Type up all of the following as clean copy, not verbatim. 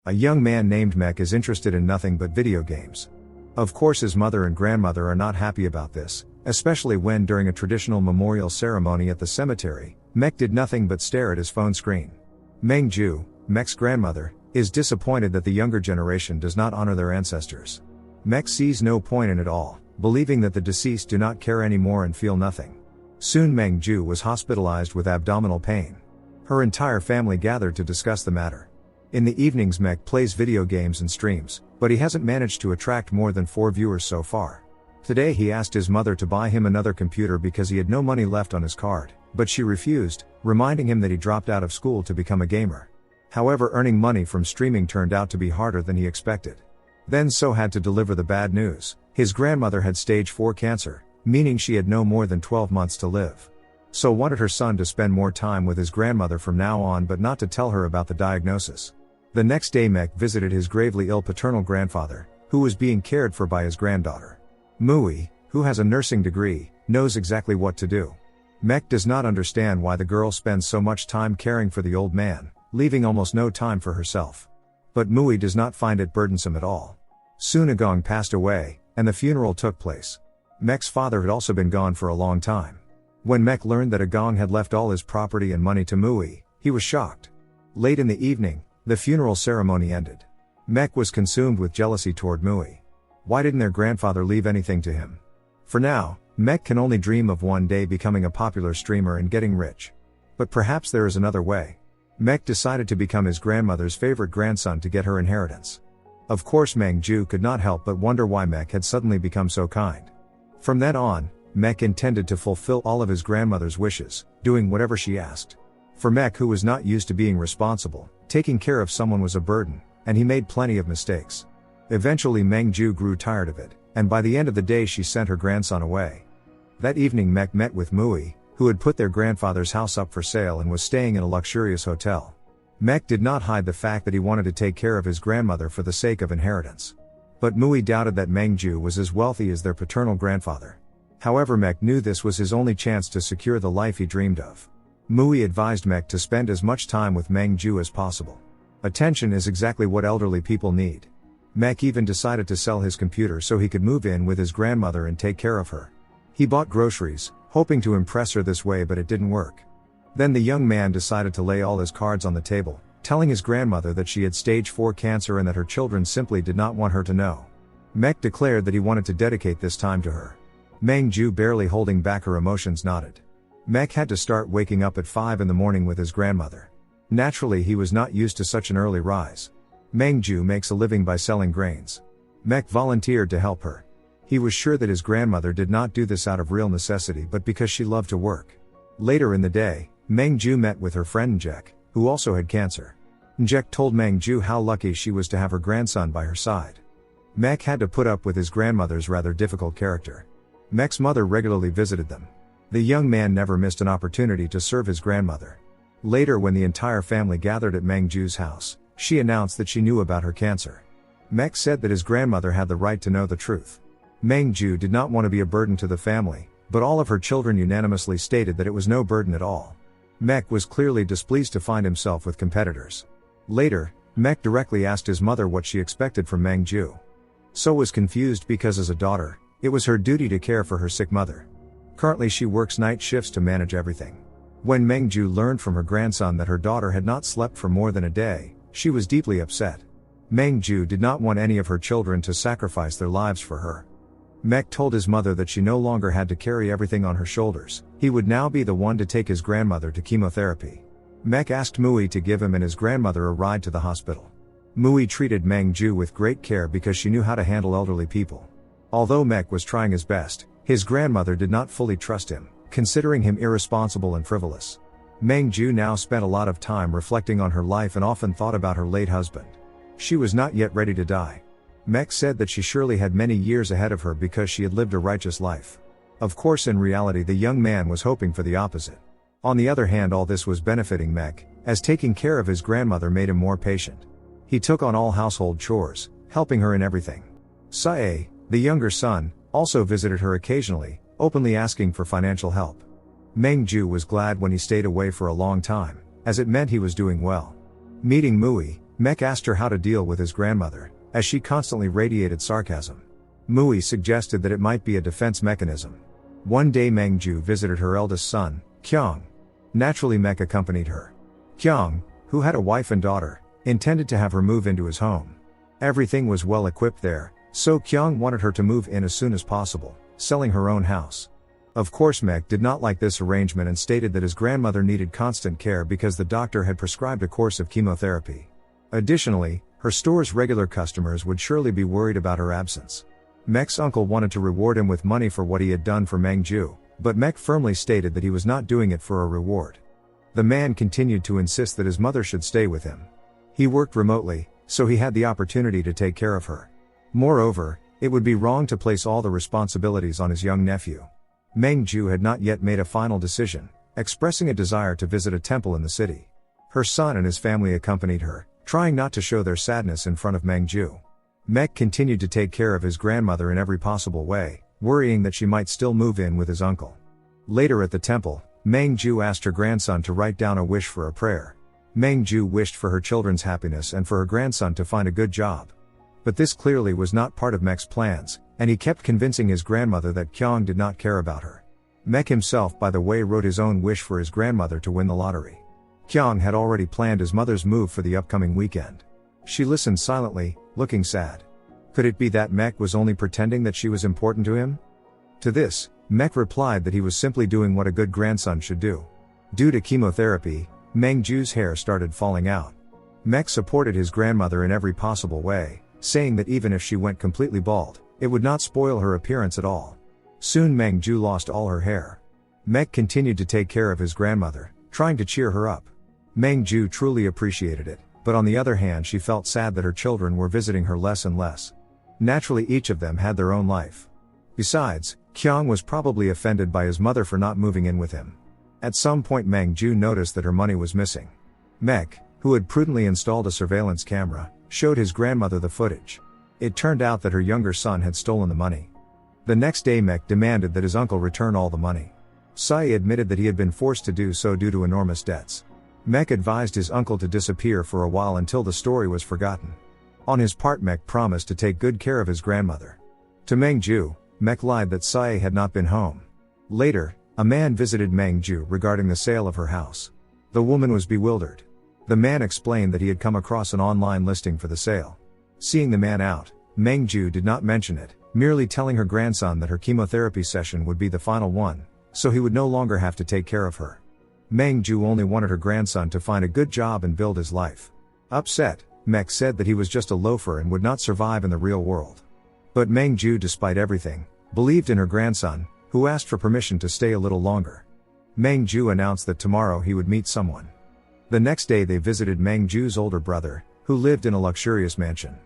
A young man named Mek is interested in nothing but video games. Of course his mother and grandmother are not happy about this, especially when during a traditional memorial ceremony at the cemetery, Mek did nothing but stare at his phone screen. Meng Ju, Mek's grandmother, is disappointed that the younger generation does not honor their ancestors. Mek sees no point in it all, believing that the deceased do not care anymore and feel nothing. Soon Meng Ju was hospitalized with abdominal pain. Her entire family gathered to discuss the matter. In the evenings Mek plays video games and streams, but he hasn't managed to attract more than 4 viewers so far. Today he asked his mother to buy him another computer because he had no money left on his card, but she refused, reminding him that he dropped out of school to become a gamer. However, earning money from streaming turned out to be harder than he expected. Then So had to deliver the bad news. His grandmother had stage 4 cancer, meaning she had no more than 12 months to live. So wanted her son to spend more time with his grandmother from now on, but not to tell her about the diagnosis. The next day Mek visited his gravely ill paternal grandfather, who was being cared for by his granddaughter. Mui, who has a nursing degree, knows exactly what to do. Mek does not understand why the girl spends so much time caring for the old man, leaving almost no time for herself. But Mui does not find it burdensome at all. Soon Agong passed away, and the funeral took place. Mek's father had also been gone for a long time. When Mek learned that Agong had left all his property and money to Mui, he was shocked. Late in the evening, the funeral ceremony ended. Mek was consumed with jealousy toward Mui. Why didn't their grandfather leave anything to him? For now, Mek can only dream of one day becoming a popular streamer and getting rich. But perhaps there is another way. Mek decided to become his grandmother's favorite grandson to get her inheritance. Of course Meng Ju could not help but wonder why Mek had suddenly become so kind. From then on, Mek intended to fulfill all of his grandmother's wishes, doing whatever she asked. For Mek, who was not used to being responsible, taking care of someone was a burden, and he made plenty of mistakes. Eventually Meng Ju grew tired of it, and by the end of the day she sent her grandson away. That evening Mek met with Mui, who had put their grandfather's house up for sale and was staying in a luxurious hotel. Mek did not hide the fact that he wanted to take care of his grandmother for the sake of inheritance. But Mui doubted that Meng Ju was as wealthy as their paternal grandfather. However, Mek knew this was his only chance to secure the life he dreamed of. Mui advised Mek to spend as much time with Meng Ju as possible. Attention is exactly what elderly people need. Mek even decided to sell his computer so he could move in with his grandmother and take care of her. He bought groceries, hoping to impress her this way, but it didn't work. Then the young man decided to lay all his cards on the table, telling his grandmother that she had stage 4 cancer and that her children simply did not want her to know. Mek declared that he wanted to dedicate this time to her. Meng Ju, barely holding back her emotions, nodded. Mek had to start waking up at 5 in the morning with his grandmother. Naturally, he was not used to such an early rise. Meng Ju makes a living by selling grains. Mek volunteered to help her. He was sure that his grandmother did not do this out of real necessity but because she loved to work. Later in the day, Meng Ju met with her friend Njek, who also had cancer. Njek told Meng Ju how lucky she was to have her grandson by her side. Mek had to put up with his grandmother's rather difficult character. Mek's mother regularly visited them. The young man never missed an opportunity to serve his grandmother. Later, when the entire family gathered at Meng Ju's house, she announced that she knew about her cancer. Mek said that his grandmother had the right to know the truth. Meng Ju did not want to be a burden to the family, but all of her children unanimously stated that it was no burden at all. Mek was clearly displeased to find himself with competitors. Later, Mek directly asked his mother what she expected from Meng Ju. So was confused because as a daughter, it was her duty to care for her sick mother. Currently she works night shifts to manage everything. When Meng Ju learned from her grandson that her daughter had not slept for more than a day, she was deeply upset. Meng Ju did not want any of her children to sacrifice their lives for her. Mek told his mother that she no longer had to carry everything on her shoulders. He would now be the one to take his grandmother to chemotherapy. Mek asked Mui to give him and his grandmother a ride to the hospital. Mui treated Meng Ju with great care because she knew how to handle elderly people. Although Mek was trying his best, his grandmother did not fully trust him, considering him irresponsible and frivolous. Meng Ju now spent a lot of time reflecting on her life and often thought about her late husband. She was not yet ready to die. Mek said that she surely had many years ahead of her because she had lived a righteous life. Of course, in reality the young man was hoping for the opposite. On the other hand, all this was benefiting Mek, as taking care of his grandmother made him more patient. He took on all household chores, helping her in everything. Sae, the younger son, also visited her occasionally, openly asking for financial help. Meng Ju was glad when he stayed away for a long time, as it meant he was doing well. Meeting Mui, Mek asked her how to deal with his grandmother, as she constantly radiated sarcasm. Mui suggested that it might be a defense mechanism. One day Mengju visited her eldest son, Kyung. Naturally Mek accompanied her. Kyung, who had a wife and daughter, intended to have her move into his home. Everything was well equipped there, so Kyung wanted her to move in as soon as possible, selling her own house. Of course Mek did not like this arrangement and stated that his grandmother needed constant care because the doctor had prescribed a course of chemotherapy. Additionally, her store's regular customers would surely be worried about her absence. Mek's uncle wanted to reward him with money for what he had done for Mengju, but Mek firmly stated that he was not doing it for a reward. The man continued to insist that his mother should stay with him. He worked remotely, so he had the opportunity to take care of her. Moreover, it would be wrong to place all the responsibilities on his young nephew. Mengju had not yet made a final decision, expressing a desire to visit a temple in the city. Her son and his family accompanied her, trying not to show their sadness in front of Mengju. Mek continued to take care of his grandmother in every possible way, worrying that she might still move in with his uncle. Later at the temple, Mengju asked her grandson to write down a wish for a prayer. Mengju wished for her children's happiness and for her grandson to find a good job. But this clearly was not part of Mek's plans, and he kept convincing his grandmother that Kyung did not care about her. Mek himself, by the way, wrote his own wish for his grandmother to win the lottery. Kyung had already planned his mother's move for the upcoming weekend. She listened silently, looking sad. Could it be that Mek was only pretending that she was important to him? To this, Mek replied that he was simply doing what a good grandson should do. Due to chemotherapy, Mengju's hair started falling out. Mek supported his grandmother in every possible way, saying that even if she went completely bald, it would not spoil her appearance at all. Soon Mengju lost all her hair. Mek continued to take care of his grandmother, trying to cheer her up. Mengju truly appreciated it, but on the other hand she felt sad that her children were visiting her less and less. Naturally each of them had their own life. Besides, Kyung was probably offended by his mother for not moving in with him. At some point Mengju noticed that her money was missing. Mek, who had prudently installed a surveillance camera, showed his grandmother the footage. It turned out that her younger son had stolen the money. The next day Mek demanded that his uncle return all the money. Sai admitted that he had been forced to do so due to enormous debts. Mek advised his uncle to disappear for a while until the story was forgotten. On his part Mek promised to take good care of his grandmother. To Mengju, Mek lied that Sai had not been home. Later, a man visited Mengju regarding the sale of her house. The woman was bewildered. The man explained that he had come across an online listing for the sale. Seeing the man out, Mengju did not mention it, merely telling her grandson that her chemotherapy session would be the final one, so he would no longer have to take care of her. Mengju only wanted her grandson to find a good job and build his life. Upset, Mek said that he was just a loafer and would not survive in the real world. But Mengju, despite everything, believed in her grandson, who asked for permission to stay a little longer. Mengju announced that tomorrow he would meet someone. The next day they visited Mengju's older brother, who lived in a luxurious mansion.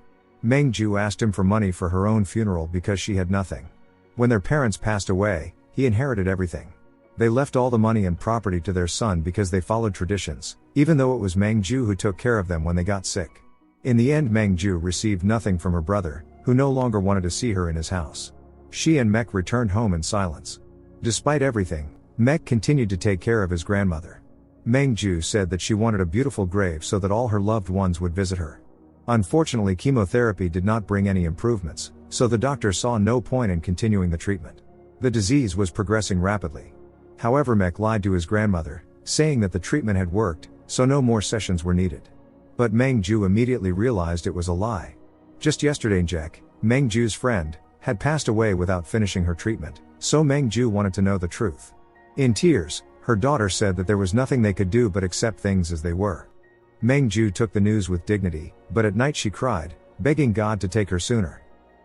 Mengju asked him for money for her own funeral because she had nothing. When their parents passed away, he inherited everything. They left all the money and property to their son because they followed traditions, even though it was Mengju who took care of them when they got sick. In the end Mengju received nothing from her brother, who no longer wanted to see her in his house. She and Mek returned home in silence. Despite everything, Mek continued to take care of his grandmother. Mengju said that she wanted a beautiful grave so that all her loved ones would visit her. Unfortunately chemotherapy did not bring any improvements, so the doctor saw no point in continuing the treatment. The disease was progressing rapidly. However Mek lied to his grandmother, saying that the treatment had worked, so no more sessions were needed. But Mengju immediately realized it was a lie. Just yesterday Jack, Mengju's friend, had passed away without finishing her treatment, so Mengju wanted to know the truth. In tears, her daughter said that there was nothing they could do but accept things as they were. Mengju took the news with dignity, but at night she cried, begging God to take her sooner.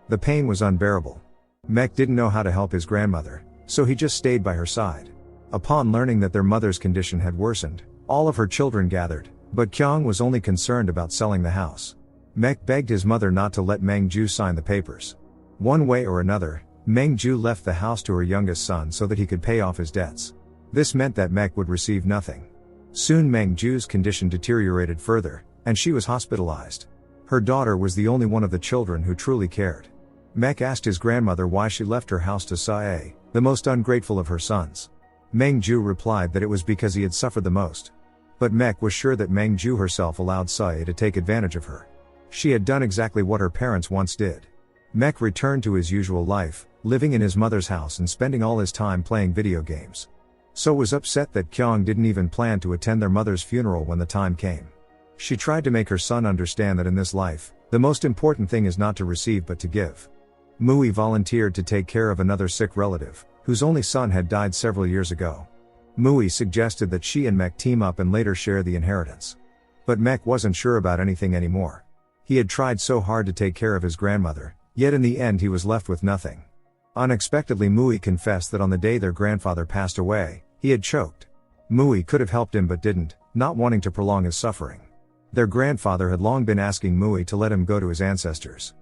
The pain was unbearable. Mek didn't know how to help his grandmother, so he just stayed by her side. Upon learning that their mother's condition had worsened, all of her children gathered, but Kyung was only concerned about selling the house. Mek begged his mother not to let Mengju sign the papers. One way or another, Mengju left the house to her youngest son so that he could pay off his debts. This meant that Mek would receive nothing. Soon Mengju's condition deteriorated further, and she was hospitalized. Her daughter was the only one of the children who truly cared. Mek asked his grandmother why she left her house to Sae, the most ungrateful of her sons. Mengju replied that it was because he had suffered the most. But Mek was sure that Meng Ju herself allowed Sae to take advantage of her. She had done exactly what her parents once did. Mek returned to his usual life, living in his mother's house and spending all his time playing video games. So was upset that Kyung didn't even plan to attend their mother's funeral when the time came. She tried to make her son understand that in this life, the most important thing is not to receive but to give. Mui volunteered to take care of another sick relative, whose only son had died several years ago. Mui suggested that she and Mek team up and later share the inheritance. But Mek wasn't sure about anything anymore. He had tried so hard to take care of his grandmother, yet in the end he was left with nothing. Unexpectedly Mui confessed that on the day their grandfather passed away, he had choked. Mui could have helped him but didn't, not wanting to prolong his suffering. Their grandfather had long been asking Mui to let him go to his ancestors.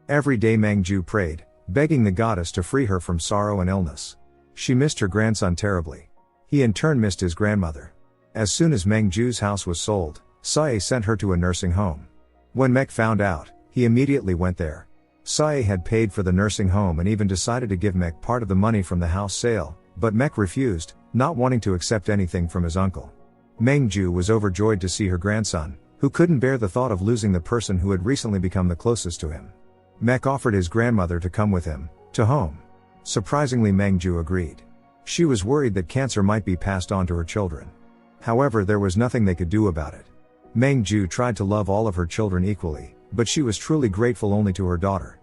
Every day Meng Ju prayed, begging the goddess to free her from sorrow and illness. She missed her grandson terribly. He in turn missed his grandmother. As soon as Meng Ju's house was sold, Sae sent her to a nursing home. When Mek found out, he immediately went there. Sae had paid for the nursing home and even decided to give Mek part of the money from the house sale, but Mek refused, not wanting to accept anything from his uncle. Meng Ju was overjoyed to see her grandson, who couldn't bear the thought of losing the person who had recently become the closest to him. Mek offered his grandmother to come with him, to home. Surprisingly Meng Ju agreed. She was worried that cancer might be passed on to her children. However, there was nothing they could do about it. Meng Ju tried to love all of her children equally, but she was truly grateful only to her daughter.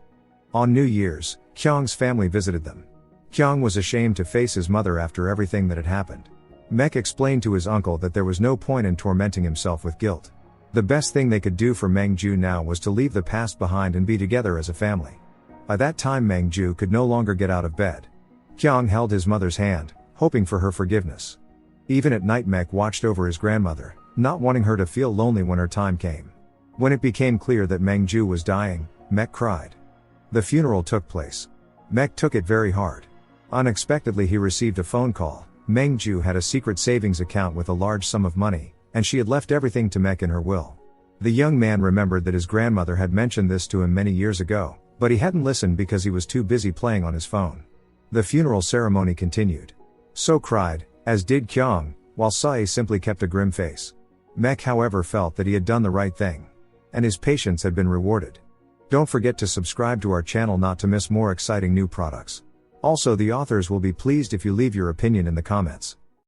On New Year's, Kyung's family visited them. Kyung was ashamed to face his mother after everything that had happened. Mek explained to his uncle that there was no point in tormenting himself with guilt. The best thing they could do for Meng Ju now was to leave the past behind and be together as a family. By that time Meng Ju could no longer get out of bed. Kyung held his mother's hand, hoping for her forgiveness. Even at night Mek watched over his grandmother, not wanting her to feel lonely when her time came. When it became clear that Meng Ju was dying, Mek cried. The funeral took place. Mek took it very hard. Unexpectedly he received a phone call. Meng Ju had a secret savings account with a large sum of money, and she had left everything to Mek in her will. The young man remembered that his grandmother had mentioned this to him many years ago, but he hadn't listened because he was too busy playing on his phone. The funeral ceremony continued. So cried, as did Kyung, while Sae simply kept a grim face. Mek however felt that he had done the right thing. And his patience had been rewarded. Don't forget to subscribe to our channel not to miss more exciting new products. Also, the authors will be pleased if you leave your opinion in the comments.